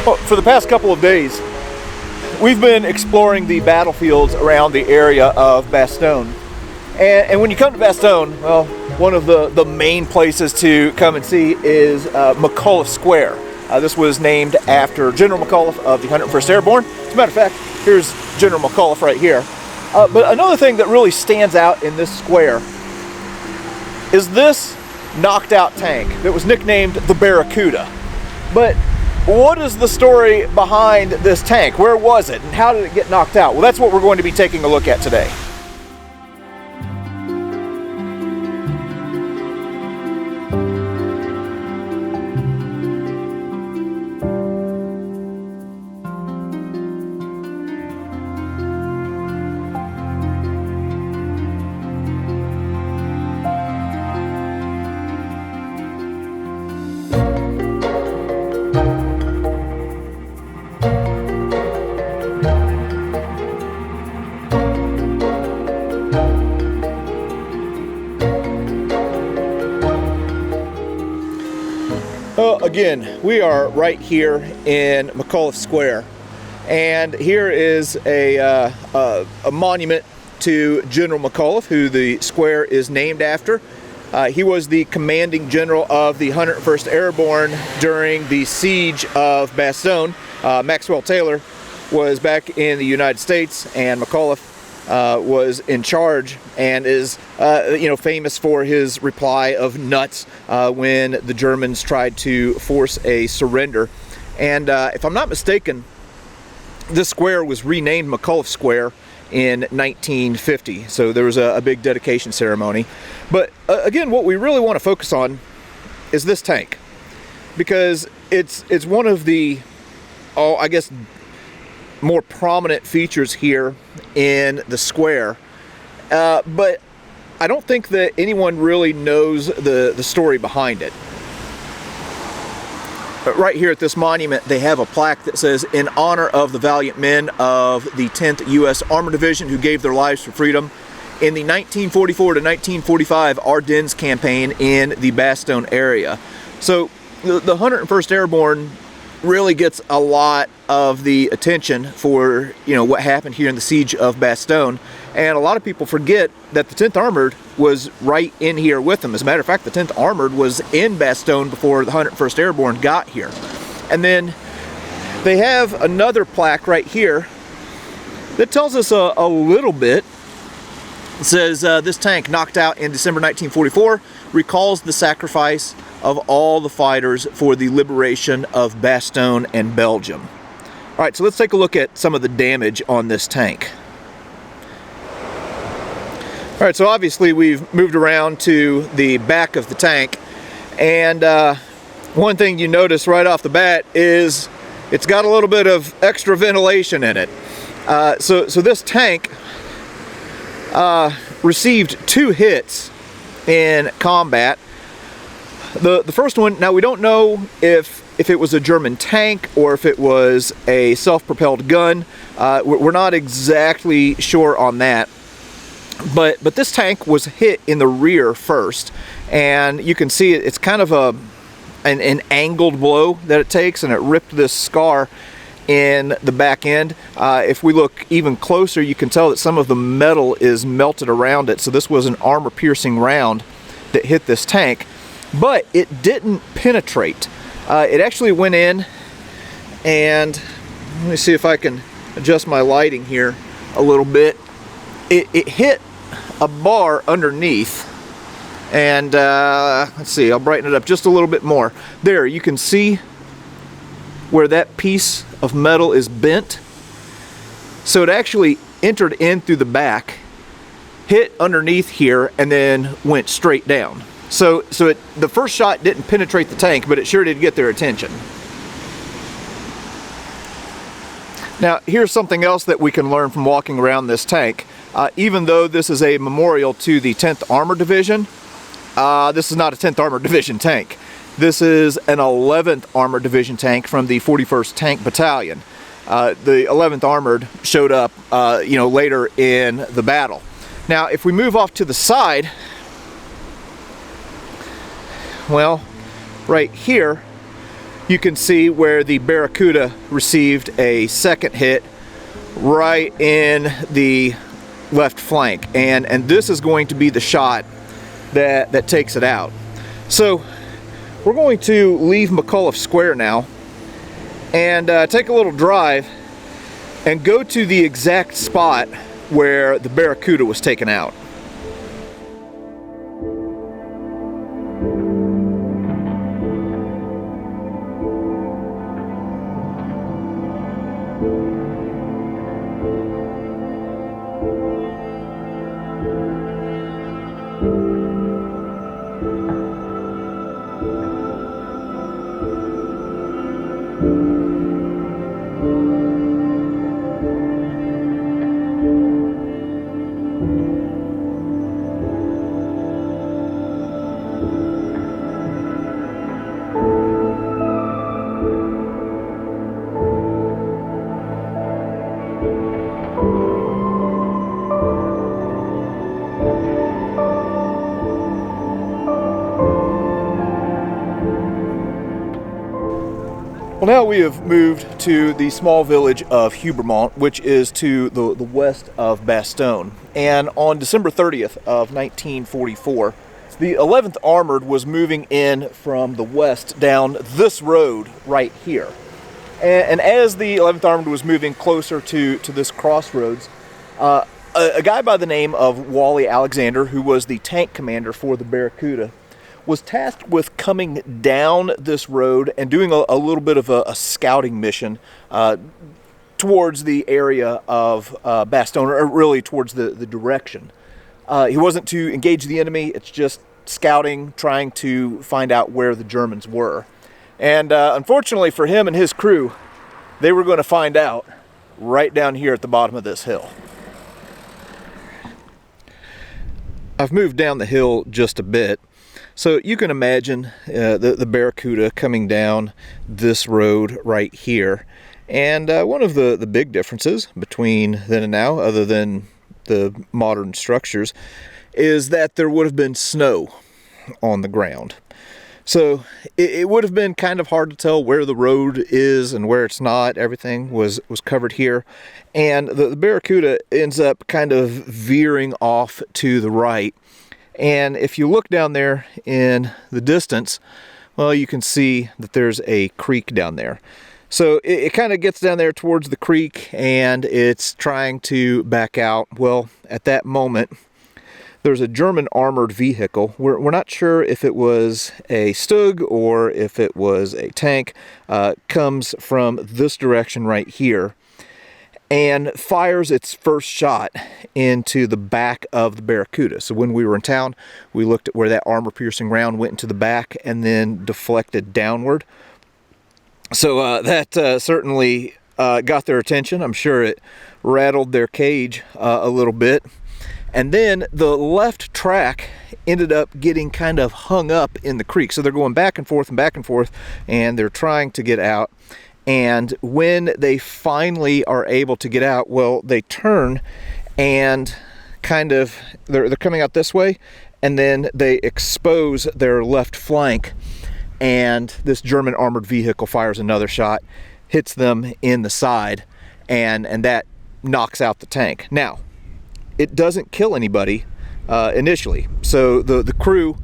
Well, for the past couple of days, we've been exploring the battlefields around the area of Bastogne. And when you come to Bastogne, well, one of the main places to come and see is Mli Square. This was named after General McAuliffe of the 101st Airborne. As a matter of fact, here's General McAuliffe right here. But another thing that really stands out in this square is this knocked out tank that was nicknamed the Barracuda. But what is the story behind this tank? Where was it and how did it get knocked out? Well, that's what we're going to be taking a look at today. Again, we are right here in Mli Square, and here is a monument to General McAuliffe, who the square is named after. He was the commanding general of the 101st Airborne during the siege of Bastogne. Maxwell Taylor was back in the United States, and McAuliffe was in charge, and is famous for his reply of nuts when the Germans tried to force a surrender. And if I'm not mistaken, this square was renamed McAuliffe Square in 1950, so there was a big dedication ceremony. But again, what we really want to focus on is this tank, because it's one of the, I guess, more prominent features here in the square, but I don't think that anyone really knows the story behind it. But right here at this monument, they have a plaque that says, "In honor of the valiant men of the 10th U.S. Armored Division who gave their lives for freedom in the 1944 to 1945 Ardennes campaign in the Bastogne area." So the 101st Airborne really gets a lot of the attention for what happened here in the siege of Bastogne, and a lot of people forget that the 10th Armored was right in here with them. As a matter of fact, the 10th Armored was in Bastogne before the 101st Airborne got here. And then they have another plaque right here that tells us a little bit. It says, "This tank, knocked out in December 1944, recalls the sacrifice of all the fighters for the liberation of Bastogne and Belgium." All right, so let's take a look at some of the damage on this tank. All right, so obviously we've moved around to the back of the tank, and one thing you notice right off the bat is it's got a little bit of extra ventilation in it. So this tank received 2 hits in combat. The first one, now we don't know if it was a German tank or if it was a self-propelled gun. We're not exactly sure on that. But this tank was hit in the rear first, and you can see it's kind of an angled blow that it takes, and it ripped this scar in the back end. If we look even closer, you can tell that some of the metal is melted around it. So this was an armor-piercing round that hit this tank, but it didn't penetrate. It actually went in, and let me see if I can adjust my lighting here a little bit. It hit a bar underneath, and let's see, I'll brighten it up just a little bit more. There, you can see where that piece of metal is bent. So it actually entered in through the back, hit underneath here, and then went straight down. So the first shot didn't penetrate the tank, but it sure did get their attention. Now, here's something else that we can learn from walking around this tank. Even though this is a memorial to the 10th Armored Division, this is not a 10th Armored Division tank. This is an 11th Armored Division tank from the 41st Tank Battalion. The 11th Armored showed up, later in the battle. Now, if we move off to the side, well, right here, you can see where the Barracuda received a second hit right in the left flank, and this is going to be the shot that takes it out. So we're going to leave Mli Square now and take a little drive and go to the exact spot where the Barracuda was taken out. Well, now we have moved to the small village of Houbremont, which is to the west of Bastogne. And on December 30th of 1944, the 11th Armored was moving in from the west down this road right here. And as the 11th Armored was moving closer to this crossroads, a guy by the name of Wally Alexander, who was the tank commander for the Barracuda, was tasked with coming down this road and doing a little bit of a scouting mission towards the area of Bastogne, or really towards the direction. He wasn't to engage the enemy, it's just scouting, trying to find out where the Germans were. And unfortunately for him and his crew, they were going to find out right down here at the bottom of this hill. I've moved down the hill just a bit, so you can imagine the Barracuda coming down this road right here. And one of the big differences between then and now, other than the modern structures, is that there would have been snow on the ground. So it would have been kind of hard to tell where the road is and where it's not. Everything was covered here. And the Barracuda ends up kind of veering off to the right. And if you look down there in the distance, well, you can see that there's a creek down there. So it kind of gets down there towards the creek and it's trying to back out. Well, at that moment, there's a German armored vehicle. We're not sure if it was a Stug or if it was a tank. Comes from this direction right here and fires its first shot into the back of the Barracuda. So when we were in town, we looked at where that armor-piercing round went into the back and then deflected downward. So that certainly got their attention. I'm sure it rattled their cage a little bit. And then the left track ended up getting kind of hung up in the creek. So they're going back and forth, and they're trying to get out. And when they finally are able to get out, well, they turn and kind of, they're coming out this way, and then they expose their left flank, and this German armored vehicle fires another shot, hits them in the side, and that knocks out the tank. Now, it doesn't kill anybody initially. So the crew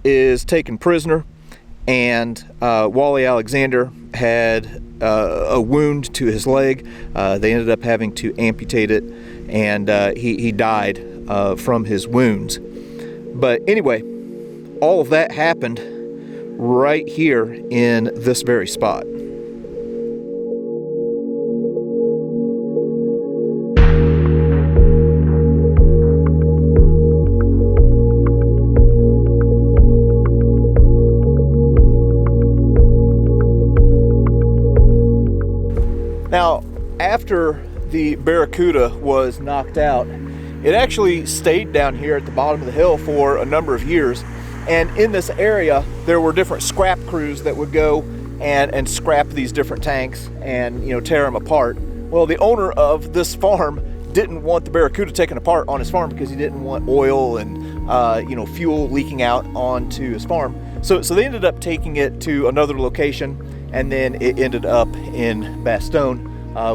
is taken prisoner, and Wally Alexander had a wound to his leg. They ended up having to amputate it, and he died from his wounds. But anyway, all of that happened right here in this very spot. Now, after the Barracuda was knocked out, it actually stayed down here at the bottom of the hill for a number of years. And in this area, there were different scrap crews that would go and scrap these different tanks and, you know, tear them apart. Well, the owner of this farm didn't want the Barracuda taken apart on his farm because he didn't want oil and fuel leaking out onto his farm. So they ended up taking it to another location and then it ended up in Bastogne,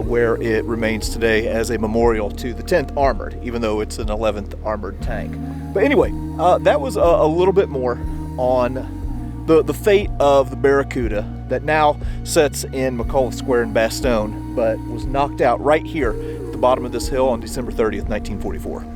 where it remains today as a memorial to the 10th Armored, even though it's an 11th Armored tank. But anyway, that was a little bit more on the fate of the Barracuda that now sits in Mli Square in Bastogne, but was knocked out right here at the bottom of this hill on December 30th, 1944.